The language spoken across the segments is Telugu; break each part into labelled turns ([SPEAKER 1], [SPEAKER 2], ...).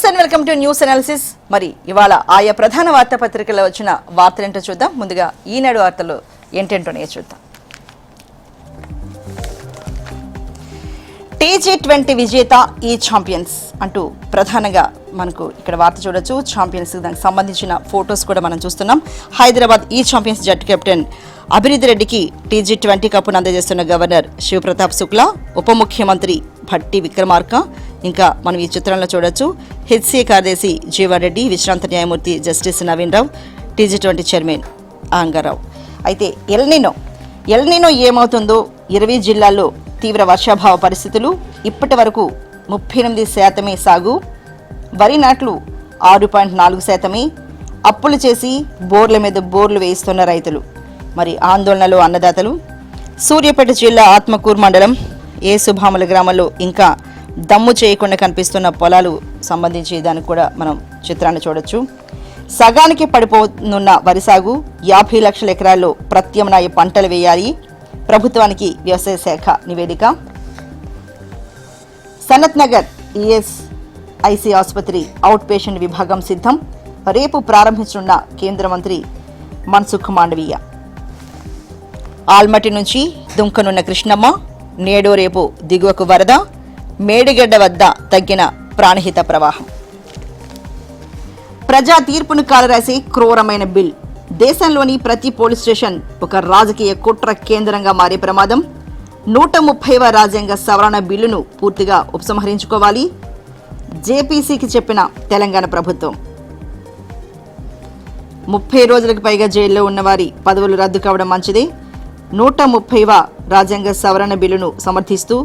[SPEAKER 1] And welcome to news analysis. మరి ఇవాళ ఆయా ప్రధాన వార్తాపత్రికల్లో వచ్చిన వార్తలేంటో చూద్దాం. ముందుగా ఈనాడు వార్తలు ఏంటేంటోనే చూద్దాం. T20 విజేత ఈ ఛాంపియన్స్ అంటూ ప్రధానంగా మనకు ఇక్కడ వార్త చూడొచ్చు. ఛాంపియన్స్ దానికి సంబంధించిన ఫొటోస్ కూడా మనం చూస్తున్నాం. హైదరాబాద్ ఈ ఛాంపియన్స్ జట్టు కెప్టెన్ అభివృద్ధి రెడ్డికి T20 కప్పును అందజేస్తున్న గవర్నర్ శివప్రతాప్ శుక్లా, ఉప ముఖ్యమంత్రి భట్టి విక్రమార్క, ఇంకా మనం ఈ చిత్రంలో చూడొచ్చు హెచ్సీఏ కార్యదర్శి జీవన్ రెడ్డి, విశ్రాంత న్యాయమూర్తి జస్టిస్ నవీన్ రావు, T20 చైర్మన్ ఆంగారావు. అయితే ఎల్నినో ఏమవుతుందో 20 జిల్లాల్లో తీవ్ర వర్షాభావ పరిస్థితులు, ఇప్పటి వరకు 38% సాగు, వరి నాట్లు 6.4%, అప్పులు చేసి బోర్ల మీద బోర్లు వేయిస్తున్న రైతులు, మరి ఆందోళనలో అన్నదాతలు. సూర్యాపేట జిల్లా ఆత్మకూరు మండలం ఏసుభాముల గ్రామంలో ఇంకా దమ్ము చేయకుండా కనిపిస్తున్న పొలాలు సంబంధించి దానికి కూడా మనం చిత్రాన్ని చూడొచ్చు. సగానికి పడిపోనున్న వరి సాగు, 50 లక్షల ఎకరాల్లో ప్రత్యామ్నాయ పంటలు వేయాలి, ప్రభుత్వానికి వ్యవసాయ శాఖ నివేదిక. సనత్ నగర్ ఈఎస్ఐసి ఆసుపత్రి అవుట్ పేషెంట్ విభాగం సిద్ధం, రేపు ప్రారంభించనున్న కేంద్ర మంత్రి మన్సుఖ్ మాండవీయ. ఆల్మట్టి నుంచి దుంకనున్న కృష్ణమ్మ, నేడో రేపు దిగువకు వరద, మేడిగడ్డ వద్ద తగ్గిన ప్రాణహిత ప్రవాహం. ప్రజా తీర్పును కాలరాసే క్రూరమైన బిల్, దేశంలోని ప్రతి పోలీస్ స్టేషన్ ఒక రాజకీయ కుట్ర కేంద్రంగా మారే ప్రమాదం. 130వ రాజ్యాంగ సవరణ బిల్లును పూర్తిగా ఉపసంహరించుకోవాలి, జేపీసీకి చెప్పిన తెలంగాణ ప్రభుత్వం. 30 రోజులకు పైగా జైల్లో ఉన్నవారి పదవులు రద్దు కావడం మంచిదే. 130వ రాజ్యాంగ సవరణ బిల్లును సమర్థిస్తూ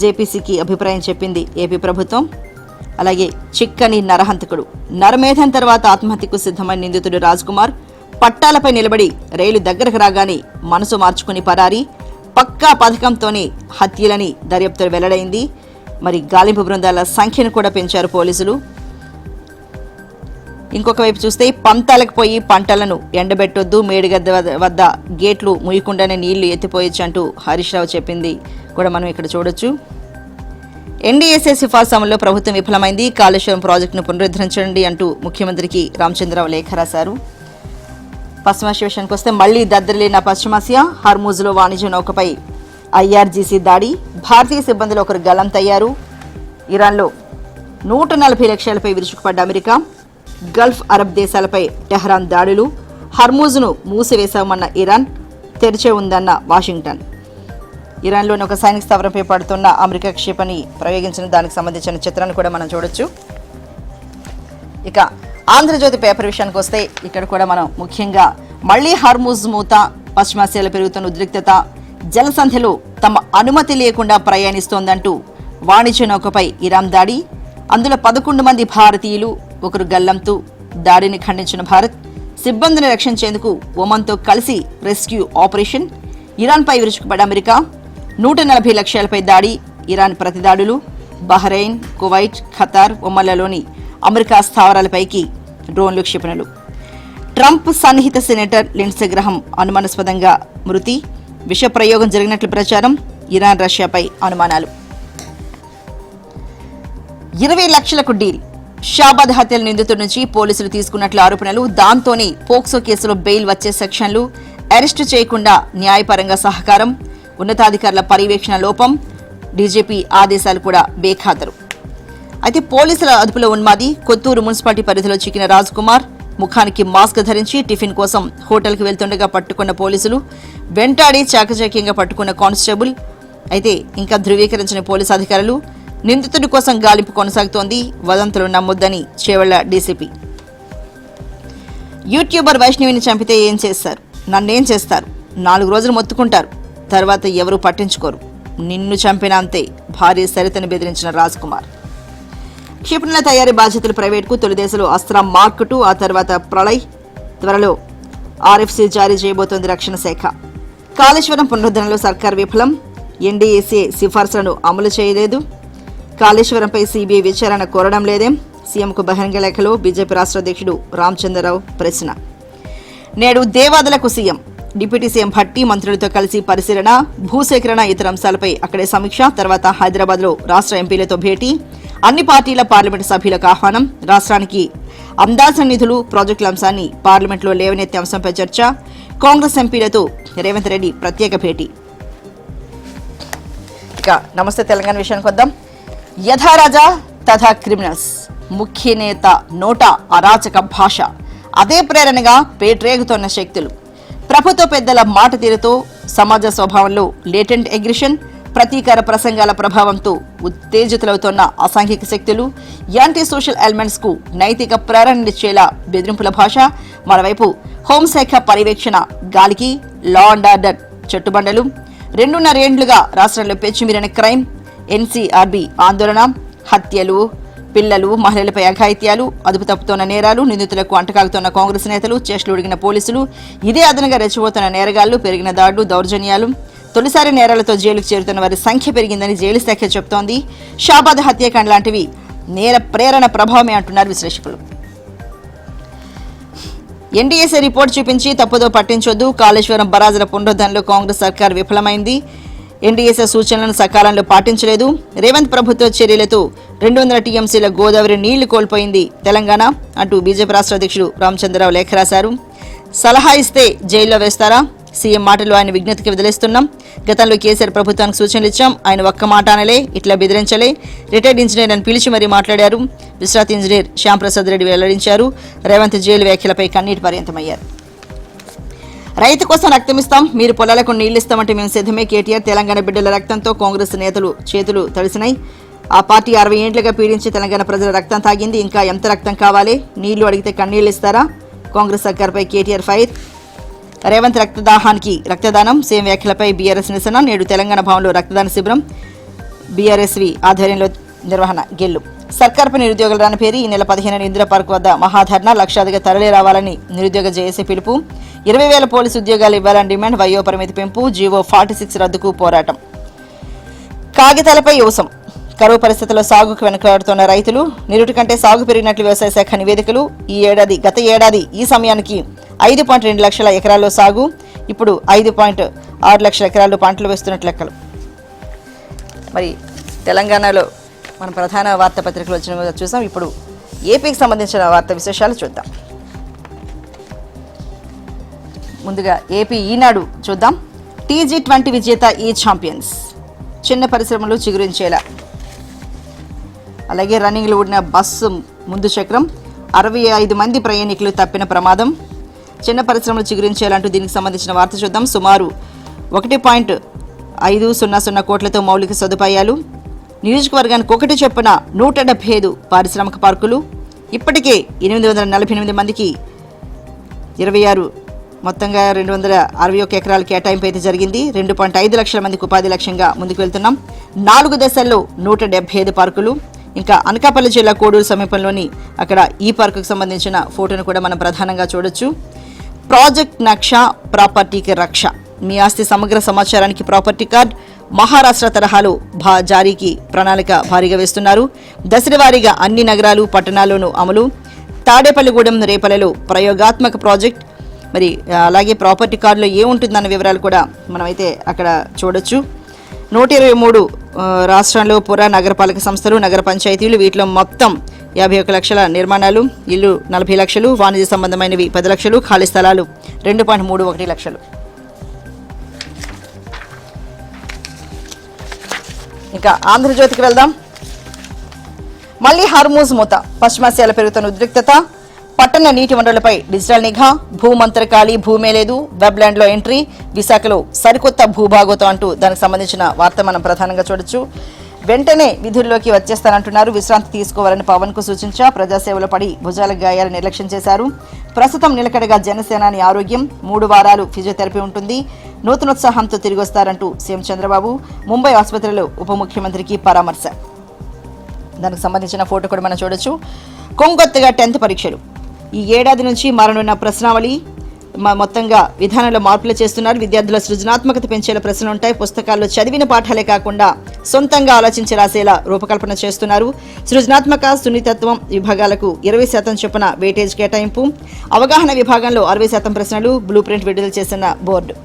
[SPEAKER 1] జేపీసీకి అభిప్రాయం చెప్పింది ఏపీ ప్రభుత్వం. అలాగే చిక్కని నరహంతకుడు, నరమేధం తర్వాత ఆత్మహత్యకు సిద్ధమైన నిందితుడు రాజ్ కుమార్ పట్టాలపై నిలబడి రైలు దగ్గరకు రాగానే మనసు మార్చుకుని పరారీ, పక్కా పథకంతోనే హత్యలని దర్యాప్తు వెల్లడైంది. మరి గాలింపు బృందాల సంఖ్యను కూడా పెంచారు పోలీసులు. ఇంకొక వైపు చూస్తే పంతాలకు పోయి పంటలను ఎండబెట్టొద్దు, మేడిగద్ద వద్ద గేట్లు ముయ్యకుండానే నీళ్లు ఎత్తిపోయొచ్చు అంటూ హరీష్ రావు చెప్పింది కూడా మనం ఇక్కడ చూడొచ్చు. ఎన్డీఎస్ఏ సిఫార్సు అమల్లో ప్రభుత్వం విఫలమైంది, కాళేశ్వరం ప్రాజెక్టును పునరుద్ధరించండి అంటూ ముఖ్యమంత్రికి రామచంద్రరావు లేఖ రాశారు. పశ్చిమాసియా విషయానికి వస్తే మళ్లీ దద్దరిల్లిన పశ్చిమాసియా, హర్మూజ్లో వాణిజ్య నౌకపై ఐఆర్జీసీ దాడి, భారతీయ సిబ్బందిలో ఒకరు గల్లంతయ్యారు. ఇరాన్లో 140 లక్షలపై విరుచుకుపడ్డ అమెరికా, గల్ఫ్ అరబ్ దేశాలపై టెహ్రాన్ దాడులు, హర్మూజ్ను మూసివేశామన్న ఇరాన్, తెరిచే ఉందన్న వాషింగ్టన్. ఇరాన్లోని ఒక సైనిక స్థావరంపై పడుతున్న అమెరికా క్షిపణి ప్రయోగించిన దానికి సంబంధించిన చిత్రాన్ని కూడా మనం చూడొచ్చు. ఇక ఆంధ్రజ్యోతి పేపర్ విషయానికి వస్తే ఇక్కడ కూడా మనం ముఖ్యంగా మళ్లీ హర్మూజ్ మూత, పశ్చిమాసియాలో పెరుగుతున్న ఉద్రిక్తత, జలసంధిలో తమ అనుమతి లేకుండా ప్రయాణిస్తోందంటూ వాణిజ్య నౌకపై ఇరాన్ దాడి, అందులో 11 మంది భారతీయులు, ఒకరు గల్లంతు. దాడిని ఖండించిన భారత్, సిబ్బందిని రక్షించేందుకు ఒమన్తో కలిసి రెస్క్యూ ఆపరేషన్. ఇరాన్పై విరుచుకుపడ్డ అమెరికా, 140 లక్షలపై దాడి, ఇరాన్ ప్రతిదాడులు. బహ్రెయిన్, కువైట్, ఖతార్, ఒమన్లలోని అమెరికా స్థావరాలపైకి డ్రోన్లు, క్షిపణులు. ట్రంప్ సన్నిహిత సెనేటర్ లిండ్సే గ్రహం అనుమానాస్పదంగా మృతి, విష ప్రయోగం జరిగినట్లు ప్రచారం. ఇరాన్ రష్యాపై అనుమానాలు. 20 లక్షలకు డీల్, షాబాద్ హత్యల నిందితుడి నుంచి పోలీసులు తీసుకున్నట్లు ఆరోపణలు, దాంతోనే పోక్సో కేసులో బెయిల్ వచ్చే సెక్షన్లు, అరెస్టు చేయకుండా న్యాయపరంగా సహకారం, ఉన్నతాధికారుల పర్యవేక్షణ లోపం, డీజీపీ ఆదేశాలు కూడా బేఖాతరు. అయితే పోలీసుల అదుపులో ఉన్మాది, కొత్తూరు మున్సిపాలిటీ పరిధిలో చిక్కిన రాజ్ కుమార్, ముఖానికి మాస్క్ ధరించి టిఫిన్ కోసం హోటల్కి వెళ్తుండగా పట్టుకున్న పోలీసులు, వెంటాడి చాకచక్యంగా పట్టుకున్న కానిస్టేబుల్. అయితే ఇంకా ధృవీకరించిన పోలీసు అధికారులు, నిందితుడి కోసం గాలింపు కొనసాగుతోంది, వదంతులు నమ్మొద్దని చేవెళ్ల డీసీపీ. యూట్యూబర్ వైష్ణవిని చంపితే ఏం చేస్తారు, నన్నేం చేస్తారు, 4 రోజులు మొత్తుకుంటారు, తర్వాత ఎవరూ పట్టించుకోరు, నిన్ను చంపిన అంతే, భార్య సరితను బెదిరించిన రాజ్ కుమార్. క్షిపణుల తయారీ బాధ్యతలు ప్రైవేట్కు, తొలిదశలో అస్త్రా మార్క్ 2, ఆ తర్వాత ప్రళయ్, త్వరలో ఆర్ఎఫ్సీ జారీ చేయబోతోంది రక్షణ శాఖ. కాళేశ్వరం పునరుద్ధరణలో సర్కార్ విఫలం, ఎన్డీఏసీ సిఫార్సులను అమలు చేయలేదు, కాళేశ్వరంపై సీబీఐ విచారణ కోరడం లేదేం, సీఎంకు బహిరంగ లేఖలో బీజేపీ రాష్ట్ర అధ్యక్షుడు రామచంద్రరావు ప్రశ్న. నేడు దేవాదులకు సీఎం, డిప్యూటీ సీఎం భట్టి మంత్రులతో కలిసి పరిశీలన, భూసేకరణ, ఇతర అంశాలపై అక్కడే సమీక్ష. తర్వాత హైదరాబాద్లో రాష్ట్ర ఎంపీలతో భేటీ, అన్ని పార్టీల పార్లమెంటు సభ్యులకు ఆహ్వానం. రాష్ట్రానికి అందాల్సిన నిధులు, ప్రాజెక్టుల అంశాన్ని పార్లమెంట్లో లేవనెత్తే అంశంపై చర్చ. కాంగ్రెస్ ఎంపీలతో రేవంత్ రెడ్డి ప్రత్యేక భేటీ. ఇక నమస్తే తెలంగాణ విషయానికి వద్దాం. యథారాజా తథా క్రిమినల్స్, ముఖ్య నేత నోట అరాచక భాష, అదే ప్రేరణగా పేట్రేగుతోన్న శక్తులు. ప్రభుత్వ పెద్దల మాట తీరుతో సమాజ స్వభావంలో లేటెంట్ అగ్రెషన్, ప్రతీకార ప్రసంగాల ప్రభావంతో ఉత్తేజితులవుతున్న అసాంఘిక శక్తులు, యాంటీ సోషల్ ఎలిమెంట్స్ కు నైతిక ప్రేరణనిచ్చేలా బెదిరింపుల భాష. మరోవైపు హోంశాఖ పర్యవేక్షణ గాలికి, లా అండ్ ఆర్డర్ చెట్టుబండలు. 2.5 ఏళ్లుగా రాష్ట్రంలో పెచ్చిమీరిన క్రైమ్, ఎన్సీఆర్బీ ఆందోళన, హత్యలు, పిల్లలు, మహిళలపై అఘాయిత్యాలు, అదుపు తప్పుతోన్న నేరాలు, నిందితులకు అంటకాగుతున్న కాంగ్రెస్ నేతలు, చేష్టలు ఉడిగిన పోలీసులు, ఇదే అదనంగా రెచ్చిపోతున్న నేరగాళ్లు, పెరిగిన దాడులు, దౌర్జన్యాలు. తొలిసారి నేరాలతో జైలుకు చేరుతున్న వారి సంఖ్య పెరిగిందని జైలు శాఖ చెబుతోంది. షాబాద్ హత్యాకాండ్ లాంటివి నేర ప్రేరణ ప్రభావమే అంటున్నారు విశ్లేషకులు. ఎన్డీఏసీ రిపోర్ట్ చూపించి తప్పుదో పట్టించొద్దు. కాళేశ్వరం బరాజుల పునరుద్ధరణలో కాంగ్రెస్ సర్కార్ విఫలమైంది. ఎన్డీఏసీ సూచనలను సకాలంలో పాటించలేదు. రేవంత్ ప్రభుత్వ చర్యలతో 200 టీఎంసీల గోదావరి నీళ్లు కోల్పోయింది తెలంగాణ అంటూ బీజేపీ రాష్ట్ర అధ్యక్షుడు రామచంద్రరావు లేఖ రాశారు. సలహా ఇస్తే జైల్లో వేస్తారా? సీఎం మాటలు ఆయన విజ్ఞతకి వదిలేస్తున్నాం. గతంలో కేసీఆర్ ప్రభుత్వానికి సూచనలు ఇచ్చాం, ఆయన ఒక్క మాట అనలే, ఇట్లా బెదిరించలే. రిటైర్డ్ ఇంజనీర్ అని పిలిచి మరీ మాట్లాడారు. విశ్రాంత ఇంజనీర్ శ్యాంప్రసాద్ రెడ్డి వెల్లడించారు. రేవంత్ జైలు వ్యాఖ్యలపై కన్నీటి పర్యంతమయ్యారు. రైతు కోసం రక్తమిస్తాం, మీరు పొలాలకు నీళ్లిస్తామంటే మేము సిద్ధమే. కేటీఆర్ తెలంగాణ బిడ్డల రక్తంతో కాంగ్రెస్ నేతలు చేతులు తడిసినాయి. ఆ పార్టీ 60 ఏండ్లుగా పీడించి తెలంగాణ ప్రజల రక్తం తాగింది. ఇంకా ఎంత రక్తం కావాలి? నీళ్లు అడిగితే కన్నీళ్లు ఇస్తారా? కాంగ్రెస్ సర్కార్పై కేటీఆర్ ఫైర్. రేవంత్ రక్తదాహానికి రక్తదానం, సీఎం వ్యాఖ్యలపై బీఆర్ఎస్ నిరసన. నేడు తెలంగాణ భవన్లో రక్తదాన శిబిరం, బీఆర్ఎస్వి ఆధ్వర్యంలో నిర్వహణ. గెల్లు సర్కార్పై నిరుద్యోగుల రాని పేరు. ఈ నెల 15 ఇందిరా పార్క్ వద్ద మహాధర్నా, లక్షాదిగా తరలి రావాలని నిరుద్యోగ జేఏసీ పిలుపు. 20,000 పోలీసు ఉద్యోగాలు ఇవ్వాలని డిమాండ్, వయో పరిమితి పెంపు, జీవో 46 రద్దుకు పోరాటం. కాగితాలపై యోసం, కరువు పరిస్థితుల్లో సాగుకు వెనుకాడుతున్న రైతులు. నిరుటి కంటే సాగు పెరిగినట్లు వ్యవసాయ శాఖ నివేదికలు. గత ఏడాది ఈ సమయానికి 5.2 లక్షల ఎకరాల్లో సాగు, ఇప్పుడు 5.6 లక్షల ఎకరాల్లో పంటలు వేస్తున్నట్లు లెక్కలు. మరి తెలంగాణలో మన ప్రధాన వార్తాపత్రికలు వచ్చిన చూసాం. ఇప్పుడు ఏపీకి సంబంధించిన వార్తా విశేషాలు చూద్దాం. ముందుగా ఏపీ ఈనాడు చూద్దాం. T20 విజేత ఈ ఛాంపియన్స్, చిన్న పరిశ్రమలు చిగురించేలా. అలాగే రన్నింగ్లో ఊడిన బస్సు ముందు చక్రం, 65 మంది ప్రయాణికులు తప్పిన ప్రమాదం. చిన్న పరిశ్రమలు చిగురించేయాలంటూ దీనికి సంబంధించిన వార్త చూద్దాం. సుమారు 1.500 కోట్లతో మౌలిక సదుపాయాలు. నియోజకవర్గానికి 1 చొప్పున 175 పారిశ్రామిక పార్కులు. ఇప్పటికే 848 మందికి 26 మొత్తంగా 261 ఎకరాల కేటాయింపు అయితే జరిగింది. 2.5 లక్షల మందికి ఉపాధి లక్ష్యంగా ముందుకు వెళ్తున్నాం. 4 దశల్లో 175 పార్కులు. ఇంకా అనకాపల్లి జిల్లా కోడూరు సమీపంలోని అక్కడ ఈ పార్కుకు సంబంధించిన ఫోటోను కూడా మనం ప్రధానంగా చూడొచ్చు. ప్రాజెక్ట్ నక్ష, ప్రాపర్టీకి రక్ష. మీ ఆస్తి సమగ్ర సమాచారానికి ప్రాపర్టీ కార్డ్. మహారాష్ట్ర తరహాలో జారీకి ప్రణాళిక భారీగా వేస్తున్నారు. దశలవారీగా అన్ని నగరాలు, పట్టణాల్లోనూ అమలు. తాడేపల్లిగూడెం, రేపలలో ప్రయోగాత్మక ప్రాజెక్ట్. మరి అలాగే ప్రాపర్టీ కార్డులో ఏముంటుందన్న వివరాలు కూడా మనమైతే అక్కడ చూడొచ్చు. 123 రాష్ట్రంలో పుర నగరపాలక సంస్థలు, నగర పంచాయతీలు. వీటిలో మొత్తం 51 లక్షల నిర్మాణాలు. ఇల్లు 40 లక్షలు, వాణిజ్య సంబంధమైనవి 10 లక్షలు, ఖాళీ స్థలాలు 2.31 లక్షలు. ఇంకా ఆంధ్రజ్యోతికి వెళ్దాం. మళ్లీ హార్మూజ్ మూత, పశ్చిమాసియాలో పెరుగుతున్న ఉద్రిక్తత. పట్టణ నీటి వనరులపై డిజిటల్ నిఘా. భూమంత్రకాళి, భూమే లేదు, వెబ్లాండ్లో ఎంట్రీ. విశాఖలో సరికొత్త భూభాగోతం అంటూ దానికి సంబంధించిన వార్త మనం ప్రధానంగా చూడొచ్చు. వెంటనే విధుల్లోకి వచ్చేస్తానంటున్నారు. విశ్రాంతి తీసుకోవాలని పవన్ కు సూచించా. ప్రజాసేవలో పడి భుజాల గాయాలు నిర్లక్ష్యం చేశారు. ప్రస్తుతం నిలకడగా జనసేనాని ఆరోగ్యం. 3 వారాలు ఫిజియోథెరపీ ఉంటుంది. నూతనోత్సాహంతో తిరిగి వస్తారంటూ సీఎం చంద్రబాబు. ముంబై ఆసుపత్రిలో ఉప ముఖ్యమంత్రికి పరామర్శ. దానికి సంబంధించిన ఫోటో కూడా మనం చూడొచ్చు. కొంగొత్తగా 10th పరీక్షలు. ఈ ఏడాది నుంచి మారనున్న ప్రశ్నావళి. మొత్తంగా విధానంలో మార్పులు చేస్తున్నారు. విద్యార్థుల సృజనాత్మకత పెంచేలా ప్రశ్నలు ఉంటాయి. పుస్తకాల్లో చదివిన పాఠాలే కాకుండా సొంతంగా ఆలోచించి రాసేలా రూపకల్పన చేస్తున్నారు. సృజనాత్మక, సున్నితత్వం విభాగాలకు 20% చొప్పున వెయిటేజ్ కేటాయింపు. అవగాహన విభాగంలో 60% ప్రశ్నలు. బ్లూ ప్రింట్ విడుదల చేసిన బోర్డు.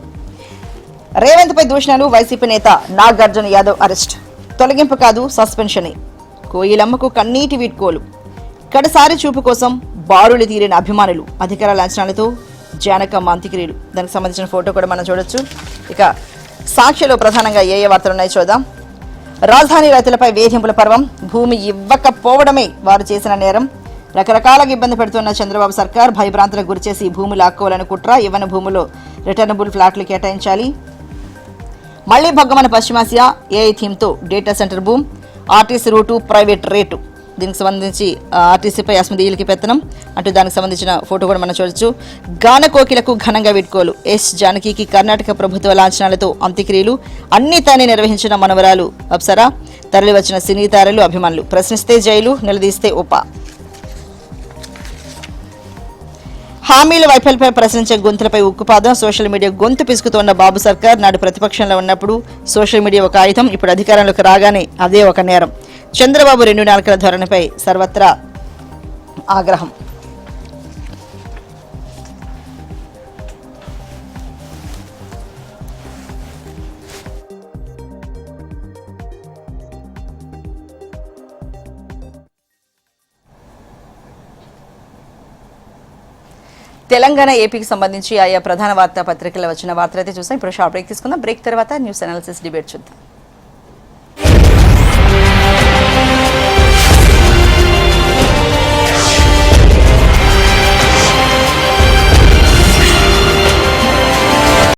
[SPEAKER 1] రేవంత్ పై దూషణలు. వైసీపీ నేత నాగార్జున యాదవ్ అరెస్ట్. తొలగింపు కాదు, సస్పెన్షనే. కోయిలమ్మకు కన్నీటి వీడ్కోలు. కడసారి చూపు కోసం బారులు తీరిన అభిమానులు. అధికార లాంఛనాలతో జానకమ్మ అంత్యక్రియలు. దానికి సంబంధించిన ఫోటో కూడా మనం చూడొచ్చు. ఇక సాక్షిలో ప్రధానంగా ఏ వార్తలు ఉన్నాయో చూద్దాం. రాజధాని రైతులపై వేధింపుల పర్వం. భూమి ఇవ్వకపోవడమే వారు చేసిన నేరం. రకరకాలుగా ఇబ్బంది పెడుతున్న చంద్రబాబు సర్కార్ భయభ్రాంతులకు గురిచేసి భూములు లాక్కోవాలని కుట్ర. ఇవ్వని భూములు రిటర్నబుల్ ఫ్లాట్లు కేటాయించాలి. మళ్లీ భగ్గమన పశ్చిమాసియా ఏఐ థీమ్తో data centre boom. RTC route private rate. దీనికి సంబంధించి ఆర్టీసీపై అస్మదీయులకి పెత్తనం అంటూ దానికి సంబంధించిన ఫోటో కూడా మనం చూడొచ్చు. గాన కోకిలకు ఘనంగా వీడ్కోలు. ఎస్ జానకి కర్ణాటక ప్రభుత్వ లాంఛనాలతో అంత్యక్రియలు. అన్ని తానే నిర్వహించిన మనవరాలు అప్సరా. తరలివచ్చిన సినీ తారలు అభిమానులు. ప్రశ్నిస్తే జైలు, నిలదీస్తే ఉప. హామీల వైఫల్యంపై ప్రశ్నించే గొంతులపై ఉక్కుపాదం. సోషల్ మీడియా గొంతు పిసుకుతోన్న బాబు సర్కార్. నాడు ప్రతిపక్షంలో ఉన్నప్పుడు సోషల్ మీడియా ఒక ఆయుధం, ఇప్పుడు అధికారంలోకి రాగానే అదే ఒక నేరం. చంద్రబాబు 2 నాలుకల ధోరణిపై సర్వత్రా ఆగ్రహం. తెలంగాణ ఏపీకి సంబంధించి ఆయా ప్రధాన వార్తా పత్రికల్లో వచ్చిన వార్తలు అయితే చూసాం. ఇప్పుడు షార్ట్ బ్రేక్ తీసుకుందాం. బ్రేక్ తర్వాత న్యూస్ అనాలిసిస్ డిబేట్ చూద్దాం.